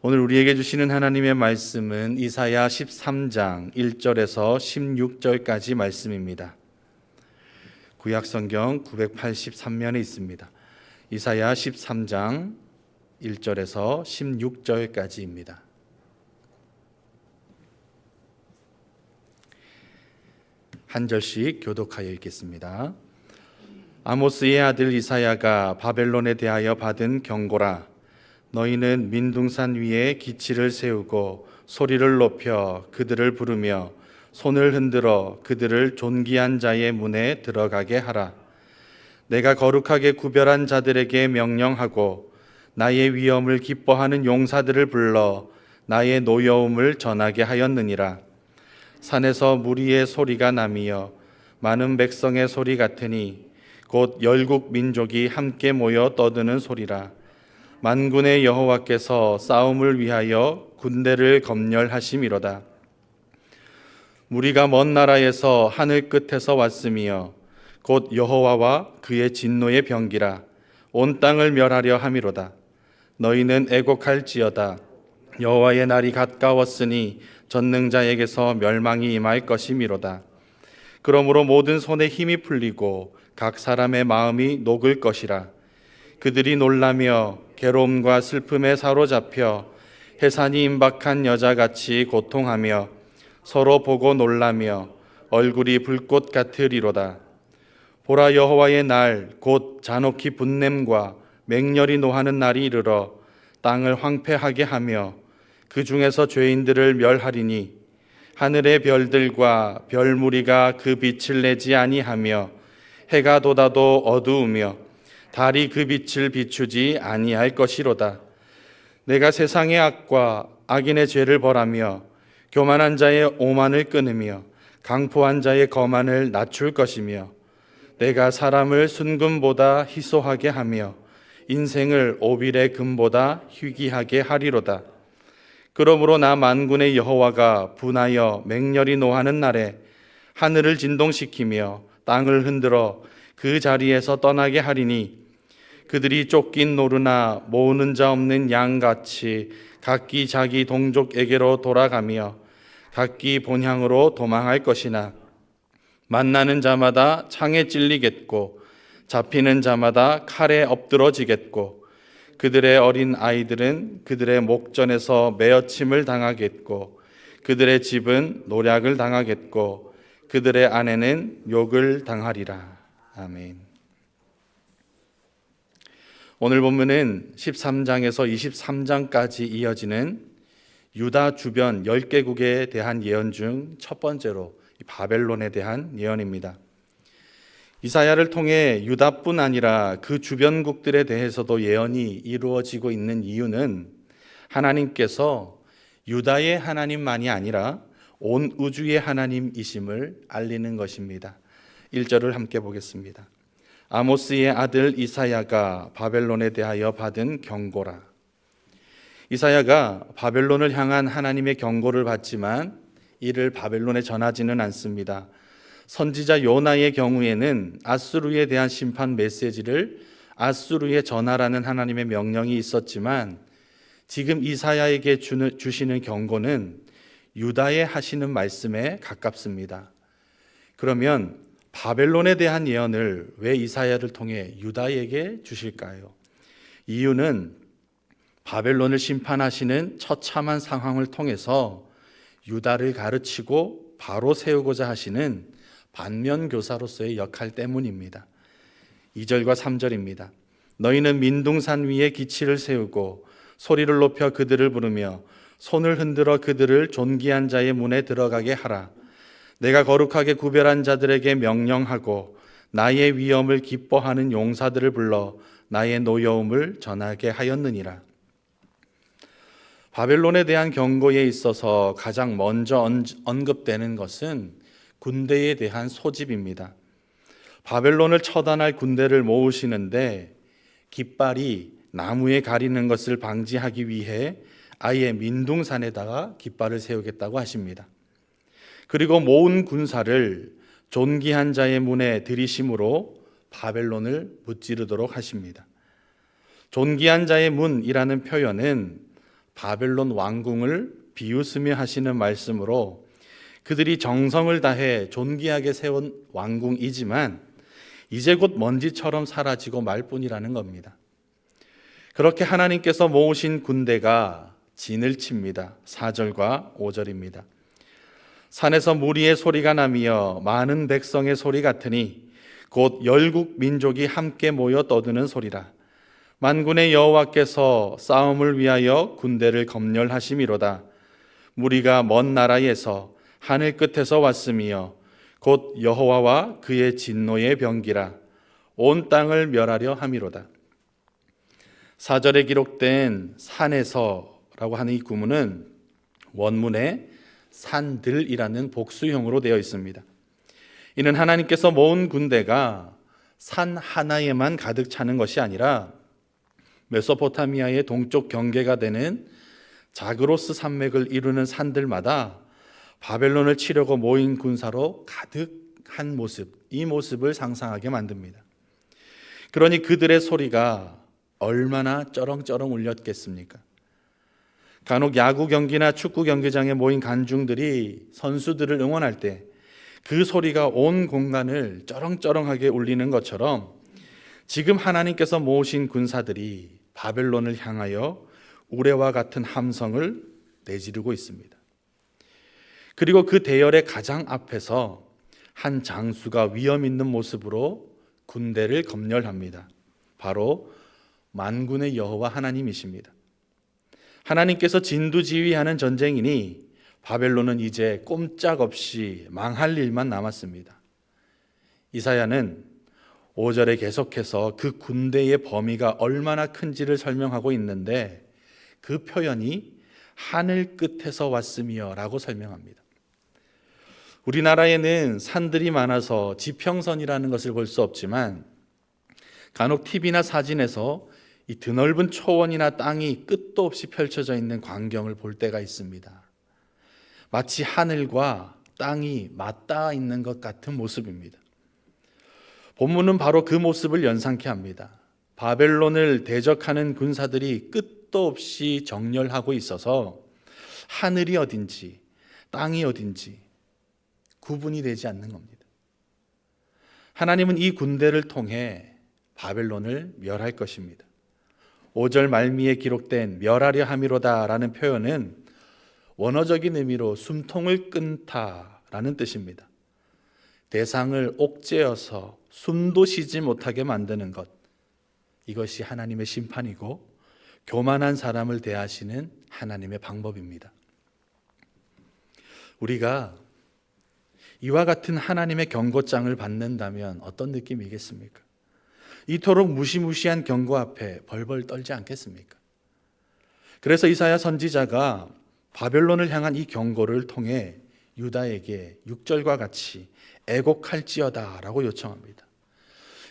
오늘 우리에게 주시는 하나님의 말씀은 이사야 13장 1절에서 16절까지 말씀입니다. 구약성경 983면에 있습니다. 이사야 13장 1절에서 16절까지입니다. 한 절씩 교독하여 읽겠습니다. 아모스의 아들 이사야가 바벨론에 대하여 받은 경고라. 너희는 민둥산 위에 기치를 세우고 소리를 높여 그들을 부르며 손을 흔들어 그들을 존귀한 자의 문에 들어가게 하라. 내가 거룩하게 구별한 자들에게 명령하고 나의 위엄을 기뻐하는 용사들을 불러 나의 노여움을 전하게 하였느니라. 산에서 무리의 소리가 나며 많은 백성의 소리 같으니 곧 열국 민족이 함께 모여 떠드는 소리라. 만군의 여호와께서 싸움을 위하여 군대를 검열하심이로다. 무리가 먼 나라에서 하늘 끝에서 왔으며 곧 여호와와 그의 진노의 병기라. 온 땅을 멸하려 함이로다. 너희는 애곡할지어다. 여호와의 날이 가까웠으니 전능자에게서 멸망이 임할 것이미로다. 그러므로 모든 손에 힘이 풀리고 각 사람의 마음이 녹을 것이라. 그들이 놀라며 괴로움과 슬픔에 사로잡혀 해산이 임박한 여자같이 고통하며 서로 보고 놀라며 얼굴이 불꽃 같으리로다. 보라, 여호와의 날 곧 잔혹히 분냄과 맹렬히 노하는 날이 이르러 땅을 황폐하게 하며 그 중에서 죄인들을 멸하리니 하늘의 별들과 별무리가 그 빛을 내지 아니하며 해가 돋아도 어두우며 달이 그 빛을 비추지 아니할 것이로다. 내가 세상의 악과 악인의 죄를 벌하며 교만한 자의 오만을 끊으며 강포한 자의 거만을 낮출 것이며 내가 사람을 순금보다 희소하게 하며 인생을 오빌의 금보다 희귀하게 하리로다. 그러므로 나 만군의 여호와가 분하여 맹렬히 노하는 날에 하늘을 진동시키며 땅을 흔들어 그 자리에서 떠나게 하리니 그들이 쫓긴 노루나 모으는 자 없는 양같이 각기 자기 동족에게로 돌아가며 각기 본향으로 도망할 것이나 만나는 자마다 창에 찔리겠고 잡히는 자마다 칼에 엎드러지겠고 그들의 어린 아이들은 그들의 목전에서 매어침을 당하겠고 그들의 집은 노략을 당하겠고 그들의 아내는 욕을 당하리라. 아멘. 오늘 본문은 13장에서 23장까지 이어지는 유다 주변 10개국에 대한 예언 중 첫 번째로 바벨론에 대한 예언입니다. 이사야를 통해 유다뿐 아니라 그 주변국들에 대해서도 예언이 이루어지고 있는 이유는 하나님께서 유다의 하나님만이 아니라 온 우주의 하나님이심을 알리는 것입니다. 1절을 함께 보겠습니다. 아모스의 아들 이사야가 바벨론에 대하여 받은 경고라. 이사야가 바벨론을 향한 하나님의 경고를 받지만 이를 바벨론에 전하지는 않습니다. 선지자 요나의 경우에는 아수르에 대한 심판 메시지를 아수르에 전하라는 하나님의 명령이 있었지만 지금 이사야에게 주시는 경고는 유다에 하시는 말씀에 가깝습니다. 그러면 바벨론에 대한 예언을 왜 이사야를 통해 유다에게 주실까요? 이유는 바벨론을 심판하시는 처참한 상황을 통해서 유다를 가르치고 바로 세우고자 하시는 반면교사로서의 역할 때문입니다. 2절과 3절입니다. 너희는 민둥산 위에 기치를 세우고 소리를 높여 그들을 부르며 손을 흔들어 그들을 존귀한 자의 문에 들어가게 하라. 내가 거룩하게 구별한 자들에게 명령하고 나의 위엄을 기뻐하는 용사들을 불러 나의 노여움을 전하게 하였느니라. 바벨론에 대한 경고에 있어서 가장 먼저 언급되는 것은 군대에 대한 소집입니다. 바벨론을 처단할 군대를 모으시는데 깃발이 나무에 가리는 것을 방지하기 위해 아예 민둥산에다가 깃발을 세우겠다고 하십니다. 그리고 모은 군사를 존귀한 자의 문에 들이심으로 바벨론을 무찌르도록 하십니다. 존귀한 자의 문이라는 표현은 바벨론 왕궁을 비웃으며 하시는 말씀으로 그들이 정성을 다해 존귀하게 세운 왕궁이지만 이제 곧 먼지처럼 사라지고 말 뿐이라는 겁니다. 그렇게 하나님께서 모으신 군대가 진을 칩니다. 4절과 5절입니다. 산에서 무리의 소리가 나며 많은 백성의 소리 같으니 곧 열국 민족이 함께 모여 떠드는 소리라. 만군의 여호와께서 싸움을 위하여 군대를 검열하심이로다. 무리가 먼 나라에서 하늘 끝에서 왔으며 곧 여호와와 그의 진노의 병기라. 온 땅을 멸하려 함이로다. 4절에 기록된 산에서라고 하는 이 구문은 원문에 산들이라는 복수형으로 되어 있습니다. 이는 하나님께서 모은 군대가 산 하나에만 가득 차는 것이 아니라 메소포타미아의 동쪽 경계가 되는 자그로스 산맥을 이루는 산들마다 바벨론을 치려고 모인 군사로 가득한 모습, 이 모습을 상상하게 만듭니다. 그러니 그들의 소리가 얼마나 쩌렁쩌렁 울렸겠습니까? 간혹 야구 경기나 축구 경기장에 모인 관중들이 선수들을 응원할 때 그 소리가 온 공간을 쩌렁쩌렁하게 울리는 것처럼 지금 하나님께서 모으신 군사들이 바벨론을 향하여 우레와 같은 함성을 내지르고 있습니다. 그리고 그 대열의 가장 앞에서 한 장수가 위험 있는 모습으로 군대를 검열합니다. 바로 만군의 여호와 하나님이십니다. 하나님께서 진두지휘하는 전쟁이니 바벨론은 이제 꼼짝없이 망할 일만 남았습니다. 이사야는 5절에 계속해서 그 군대의 범위가 얼마나 큰지를 설명하고 있는데 그 표현이 하늘 끝에서 왔으며 라고 설명합니다. 우리나라에는 산들이 많아서 지평선이라는 것을 볼 수 없지만 간혹 TV나 사진에서 이 드넓은 초원이나 땅이 끝도 없이 펼쳐져 있는 광경을 볼 때가 있습니다. 마치 하늘과 땅이 맞닿아 있는 것 같은 모습입니다. 본문은 바로 그 모습을 연상케 합니다. 바벨론을 대적하는 군사들이 끝도 없이 정렬하고 있어서 하늘이 어딘지 땅이 어딘지 구분이 되지 않는 겁니다. 하나님은 이 군대를 통해 바벨론을 멸할 것입니다. 5절 말미에 기록된 멸하려 함이로다 라는 표현은 원어적인 의미로 숨통을 끊다라는 뜻입니다. 대상을 옥죄어서 숨도 쉬지 못하게 만드는 것, 이것이 하나님의 심판이고 교만한 사람을 대하시는 하나님의 방법입니다. 우리가 이와 같은 하나님의 경고장을 받는다면 어떤 느낌이겠습니까? 이토록 무시무시한 경고 앞에 벌벌 떨지 않겠습니까? 그래서 이사야 선지자가 바벨론을 향한 이 경고를 통해 유다에게 6절과 같이 애곡할지어다 라고 요청합니다.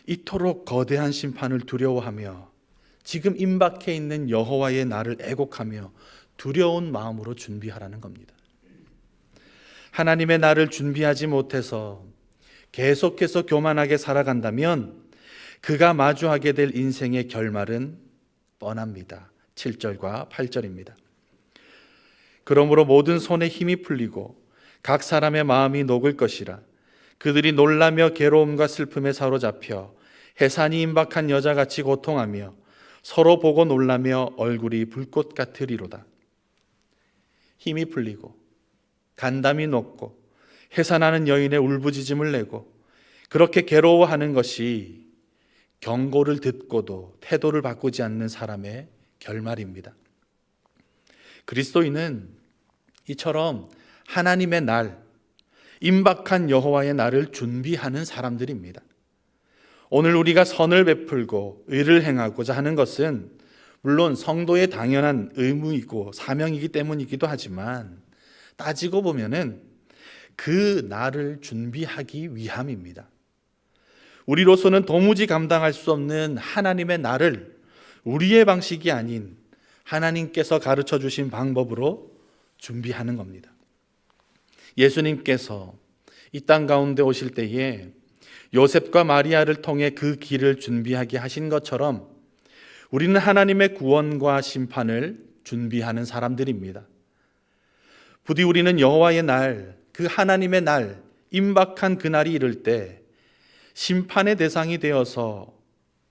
이토록 거대한 심판을 두려워하며 지금 임박해 있는 여호와의 날을 애곡하며 두려운 마음으로 준비하라는 겁니다. 하나님의 날을 준비하지 못해서 계속해서 교만하게 살아간다면 그가 마주하게 될 인생의 결말은 뻔합니다. 7절과 8절입니다. 그러므로 모든 손에 힘이 풀리고 각 사람의 마음이 녹을 것이라. 그들이 놀라며 괴로움과 슬픔에 사로잡혀 해산이 임박한 여자같이 고통하며 서로 보고 놀라며 얼굴이 불꽃 같으리로다. 힘이 풀리고 간담이 녹고 해산하는 여인의 울부짖음을 내고 그렇게 괴로워하는 것이 경고를 듣고도 태도를 바꾸지 않는 사람의 결말입니다. 그리스도인은 이처럼 하나님의 날, 임박한 여호와의 날을 준비하는 사람들입니다. 오늘 우리가 선을 베풀고 의를 행하고자 하는 것은 물론 성도의 당연한 의무이고 사명이기 때문이기도 하지만 따지고 보면은 그 날을 준비하기 위함입니다. 우리로서는 도무지 감당할 수 없는 하나님의 날을 우리의 방식이 아닌 하나님께서 가르쳐 주신 방법으로 준비하는 겁니다. 예수님께서 이 땅 가운데 오실 때에 요셉과 마리아를 통해 그 길을 준비하게 하신 것처럼 우리는 하나님의 구원과 심판을 준비하는 사람들입니다. 부디 우리는 여호와의 날, 그 하나님의 날, 임박한 그날이 이를 때 심판의 대상이 되어서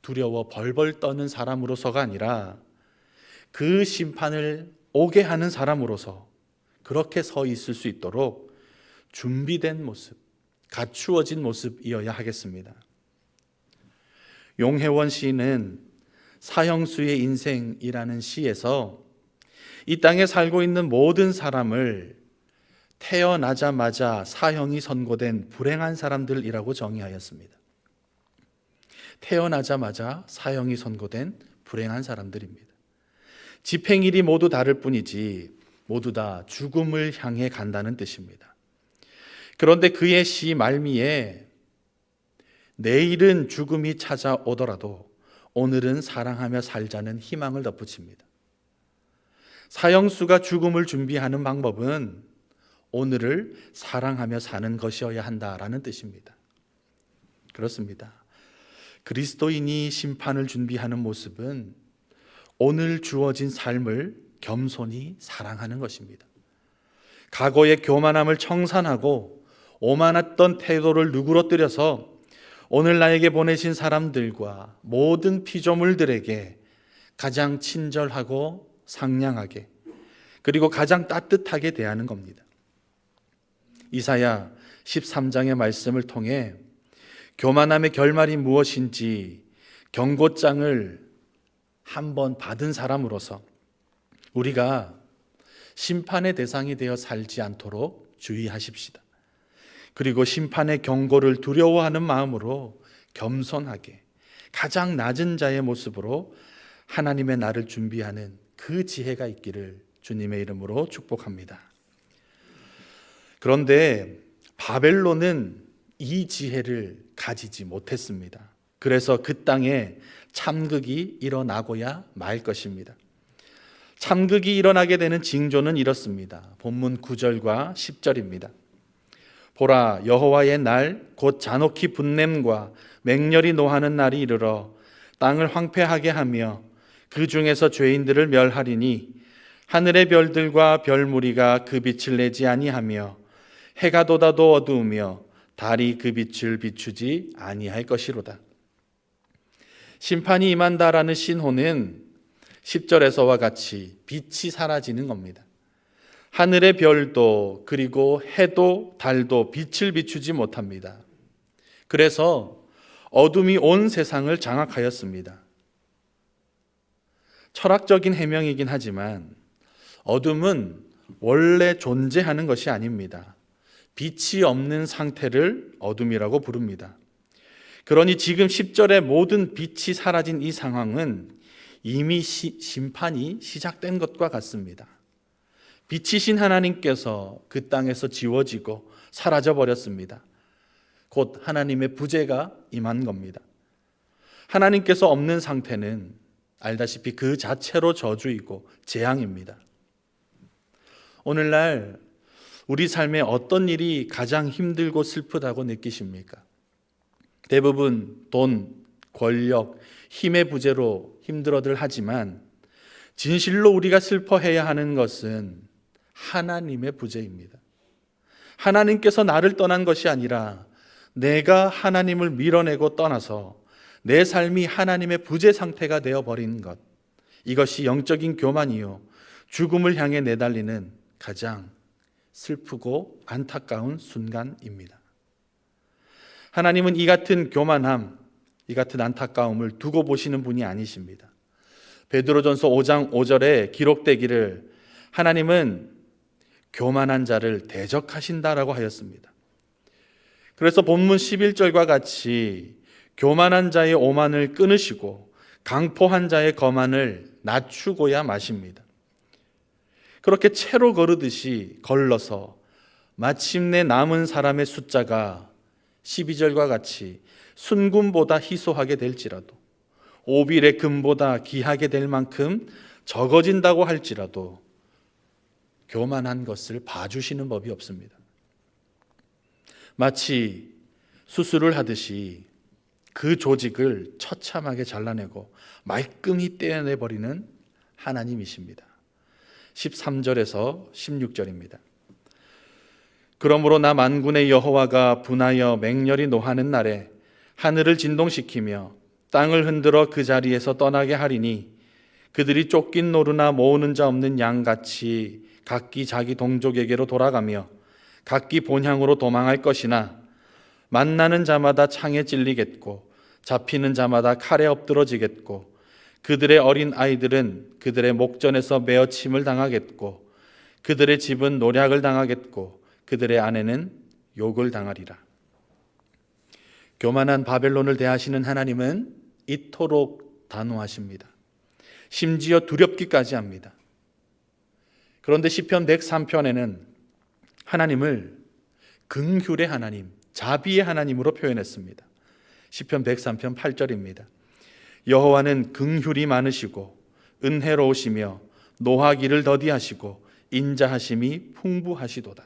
두려워 벌벌 떠는 사람으로서가 아니라 그 심판을 오게 하는 사람으로서 그렇게 서 있을 수 있도록 준비된 모습, 갖추어진 모습이어야 하겠습니다. 용혜원 시인은 사형수의 인생이라는 시에서 이 땅에 살고 있는 모든 사람을 태어나자마자 사형이 선고된 불행한 사람들이라고 정의하였습니다. 태어나자마자 사형이 선고된 불행한 사람들입니다. 집행일이 모두 다를 뿐이지 모두 다 죽음을 향해 간다는 뜻입니다. 그런데 그의 시 말미에 내일은 죽음이 찾아오더라도 오늘은 사랑하며 살자는 희망을 덧붙입니다. 사형수가 죽음을 준비하는 방법은 오늘을 사랑하며 사는 것이어야 한다라는 뜻입니다. 그렇습니다. 그리스도인이 심판을 준비하는 모습은 오늘 주어진 삶을 겸손히 사랑하는 것입니다. 과거의 교만함을 청산하고 오만했던 태도를 누그러뜨려서 오늘 나에게 보내신 사람들과 모든 피조물들에게 가장 친절하고 상냥하게 그리고 가장 따뜻하게 대하는 겁니다. 이사야 13장의 말씀을 통해 교만함의 결말이 무엇인지 경고장을 한번 받은 사람으로서 우리가 심판의 대상이 되어 살지 않도록 주의하십시다. 그리고 심판의 경고를 두려워하는 마음으로 겸손하게 가장 낮은 자의 모습으로 하나님의 날을 준비하는 그 지혜가 있기를 주님의 이름으로 축복합니다. 그런데 바벨론은 이 지혜를 가지지 못했습니다. 그래서 그 땅에 참극이 일어나고야 말 것입니다. 참극이 일어나게 되는 징조는 이렇습니다. 본문 9절과 10절입니다. 보라, 여호와의 날 곧 잔혹히 분냄과 맹렬히 노하는 날이 이르러 땅을 황폐하게 하며 그 중에서 죄인들을 멸하리니 하늘의 별들과 별무리가 그 빛을 내지 아니하며 해가 돋아도 어두우며 달이 그 빛을 비추지 아니할 것이로다. 심판이 임한다라는 신호는 10절에서와 같이 빛이 사라지는 겁니다. 하늘의 별도 그리고 해도 달도 빛을 비추지 못합니다. 그래서 어둠이 온 세상을 장악하였습니다. 철학적인 해명이긴 하지만 어둠은 원래 존재하는 것이 아닙니다. 빛이 없는 상태를 어둠이라고 부릅니다. 그러니 지금 10절의 모든 빛이 사라진 이 상황은 이미 심판이 시작된 것과 같습니다. 빛이신 하나님께서 그 땅에서 지워지고 사라져 버렸습니다. 곧 하나님의 부재가 임한 겁니다. 하나님께서 없는 상태는 알다시피 그 자체로 저주이고 재앙입니다. 오늘날 우리 삶에 어떤 일이 가장 힘들고 슬프다고 느끼십니까? 대부분 돈, 권력, 힘의 부재로 힘들어들 하지만 진실로 우리가 슬퍼해야 하는 것은 하나님의 부재입니다. 하나님께서 나를 떠난 것이 아니라 내가 하나님을 밀어내고 떠나서 내 삶이 하나님의 부재 상태가 되어버린 것, 이것이 영적인 교만이요 죽음을 향해 내달리는 가장 슬프고 안타까운 순간입니다. 하나님은 이 같은 교만함, 이 같은 안타까움을 두고 보시는 분이 아니십니다. 베드로전서 5장 5절에 기록되기를 하나님은 교만한 자를 대적하신다라고 하였습니다. 그래서 본문 11절과 같이 교만한 자의 오만을 끊으시고 강포한 자의 거만을 낮추고야 마십니다. 그렇게 채로 거르듯이 걸러서 마침내 남은 사람의 숫자가 12절과 같이 순금보다 희소하게 될지라도 오빌의 금보다 귀하게 될 만큼 적어진다고 할지라도 교만한 것을 봐주시는 법이 없습니다. 마치 수술을 하듯이 그 조직을 처참하게 잘라내고 말끔히 떼어내버리는 하나님이십니다. 13절에서 16절입니다. 그러므로 나 만군의 여호와가 분하여 맹렬히 노하는 날에 하늘을 진동시키며 땅을 흔들어 그 자리에서 떠나게 하리니 그들이 쫓긴 노루나 모으는 자 없는 양같이 각기 자기 동족에게로 돌아가며 각기 본향으로 도망할 것이나 만나는 자마다 창에 찔리겠고 잡히는 자마다 칼에 엎드러지겠고 그들의 어린 아이들은 그들의 목전에서 메어침을 당하겠고 그들의 집은 노략을 당하겠고 그들의 아내는 욕을 당하리라. 교만한 바벨론을 대하시는 하나님은 이토록 단호하십니다. 심지어 두렵기까지 합니다. 그런데 시편 103편에는 하나님을 긍휼의 하나님, 자비의 하나님으로 표현했습니다. 시편 103편 8절입니다. 여호와는 긍휼이 많으시고 은혜로우시며 노하기를 더디하시고 인자하심이 풍부하시도다.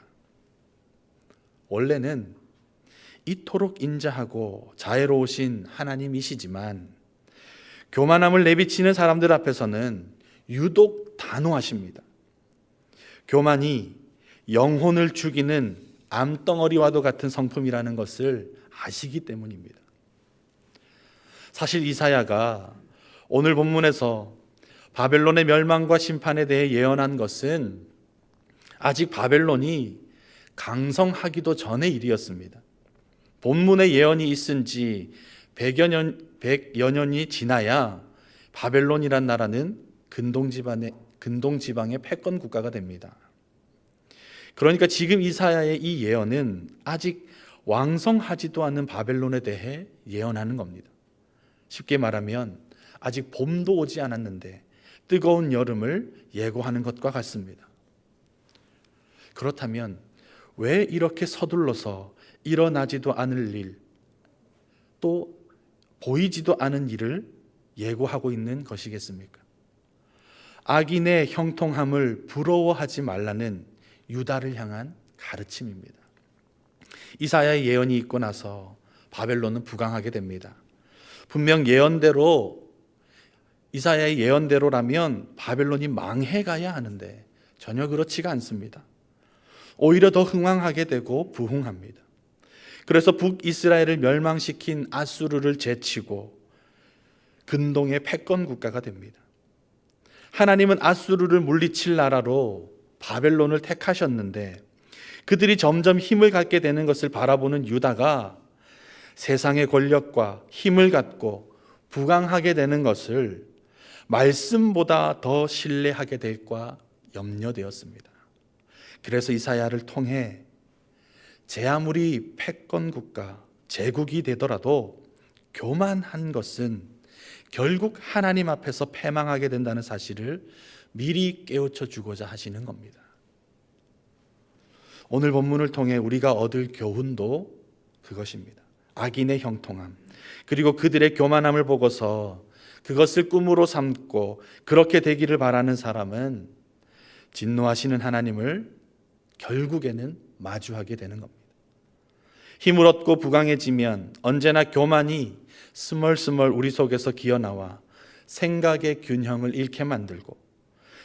원래는 이토록 인자하고 자애로우신 하나님이시지만 교만함을 내비치는 사람들 앞에서는 유독 단호하십니다. 교만이 영혼을 죽이는 암덩어리와도 같은 성품이라는 것을 아시기 때문입니다. 사실 이사야가 오늘 본문에서 바벨론의 멸망과 심판에 대해 예언한 것은 아직 바벨론이 강성하기도 전의 일이었습니다. 본문의 예언이 있은 지 100여 년이 지나야 바벨론이란 나라는 근동 지방의 패권 국가가 됩니다. 그러니까 지금 이사야의 이 예언은 아직 왕성하지도 않은 바벨론에 대해 예언하는 겁니다. 쉽게 말하면 아직 봄도 오지 않았는데 뜨거운 여름을 예고하는 것과 같습니다. 그렇다면 왜 이렇게 서둘러서 일어나지도 않을 일, 또 보이지도 않은 일을 예고하고 있는 것이겠습니까? 악인의 형통함을 부러워하지 말라는 유다를 향한 가르침입니다. 이사야의 예언이 있고 나서 바벨론은 부강하게 됩니다. 분명 이사야의 예언대로라면 바벨론이 망해가야 하는데 전혀 그렇지가 않습니다. 오히려 더 흥왕하게 되고 부흥합니다. 그래서 북이스라엘을 멸망시킨 아수르를 제치고 근동의 패권 국가가 됩니다. 하나님은 아수르를 물리칠 나라로 바벨론을 택하셨는데 그들이 점점 힘을 갖게 되는 것을 바라보는 유다가 세상의 권력과 힘을 갖고 부강하게 되는 것을 말씀보다 더 신뢰하게 될까 염려되었습니다. 그래서 이사야를 통해 제 아무리 패권 국가, 제국이 되더라도 교만한 것은 결국 하나님 앞에서 패망하게 된다는 사실을 미리 깨우쳐 주고자 하시는 겁니다. 오늘 본문을 통해 우리가 얻을 교훈도 그것입니다. 악인의 형통함, 그리고 그들의 교만함을 보고서 그것을 꿈으로 삼고 그렇게 되기를 바라는 사람은 진노하시는 하나님을 결국에는 마주하게 되는 겁니다. 힘을 얻고 부강해지면 언제나 교만이 스멀스멀 우리 속에서 기어나와 생각의 균형을 잃게 만들고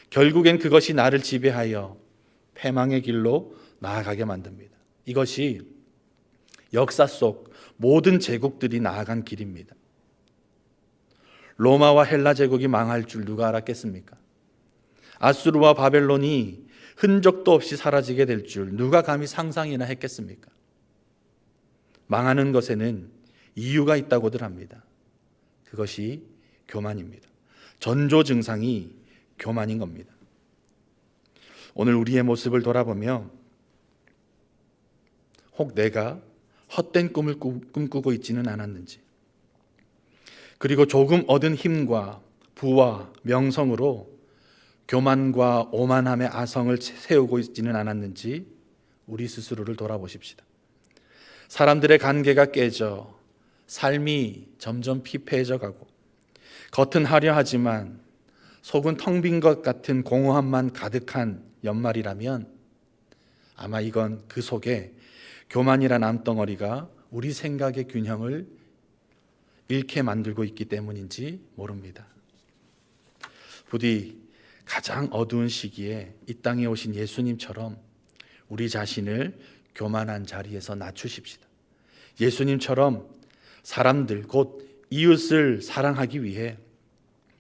결국엔 그것이 나를 지배하여 패망의 길로 나아가게 만듭니다. 이것이 역사 속 모든 제국들이 나아간 길입니다. 로마와 헬라 제국이 망할 줄 누가 알았겠습니까? 아수르와 바벨론이 흔적도 없이 사라지게 될 줄 누가 감히 상상이나 했겠습니까? 망하는 것에는 이유가 있다고들 합니다. 그것이 교만입니다. 전조 증상이 교만인 겁니다. 오늘 우리의 모습을 돌아보며 혹 내가 헛된 꿈을 꿈꾸고 있지는 않았는지, 그리고 조금 얻은 힘과 부와 명성으로 교만과 오만함의 아성을 세우고 있지는 않았는지 우리 스스로를 돌아보십시다. 사람들의 관계가 깨져 삶이 점점 피폐해져 가고 겉은 화려하지만 속은 텅 빈 것 같은 공허함만 가득한 연말이라면 아마 이건 그 속에 교만이란 암덩어리가 우리 생각의 균형을 잃게 만들고 있기 때문인지 모릅니다. 부디 가장 어두운 시기에 이 땅에 오신 예수님처럼 우리 자신을 교만한 자리에서 낮추십시다. 예수님처럼 사람들 곧 이웃을 사랑하기 위해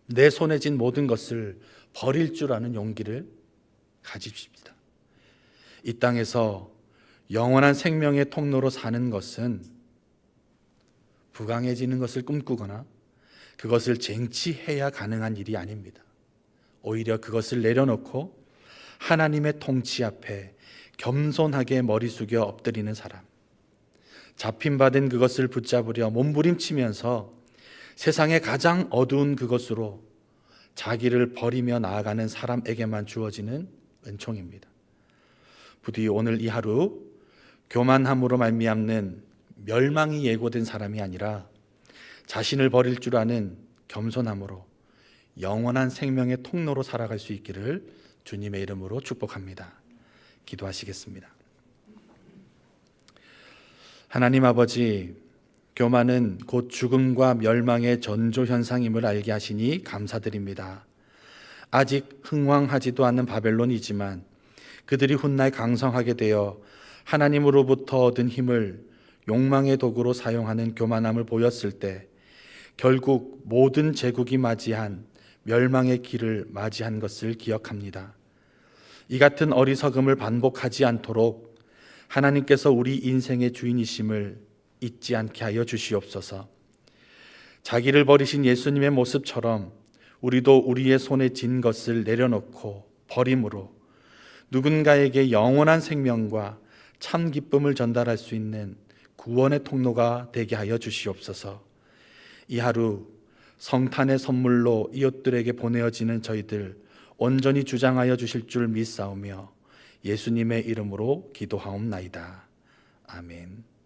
내 손에 쥔 모든 것을 버릴 줄 아는 용기를 가집시다. 이 땅에서 영원한 생명의 통로로 사는 것은 부강해지는 것을 꿈꾸거나 그것을 쟁취해야 가능한 일이 아닙니다. 오히려 그것을 내려놓고 하나님의 통치 앞에 겸손하게 머리 숙여 엎드리는 사람, 잡힘받은 그것을 붙잡으려 몸부림치면서 세상의 가장 어두운 그것으로 자기를 버리며 나아가는 사람에게만 주어지는 은총입니다. 부디 오늘 이 하루 교만함으로 말미암는 멸망이 예고된 사람이 아니라 자신을 버릴 줄 아는 겸손함으로 영원한 생명의 통로로 살아갈 수 있기를 주님의 이름으로 축복합니다. 기도하시겠습니다. 하나님 아버지, 교만은 곧 죽음과 멸망의 전조 현상임을 알게 하시니 감사드립니다. 아직 흥왕하지도 않는 바벨론이지만 그들이 훗날 강성하게 되어 하나님으로부터 얻은 힘을 욕망의 도구로 사용하는 교만함을 보였을 때 결국 모든 제국이 맞이한 멸망의 길을 맞이한 것을 기억합니다. 이 같은 어리석음을 반복하지 않도록 하나님께서 우리 인생의 주인이심을 잊지 않게 하여 주시옵소서. 자기를 버리신 예수님의 모습처럼 우리도 우리의 손에 쥔 것을 내려놓고 버림으로 누군가에게 영원한 생명과 참 기쁨을 전달할 수 있는 구원의 통로가 되게 하여 주시옵소서. 이 하루 성탄의 선물로 이웃들에게 보내어지는 저희들 온전히 주장하여 주실 줄 믿사오며 예수님의 이름으로 기도하옵나이다. 아멘.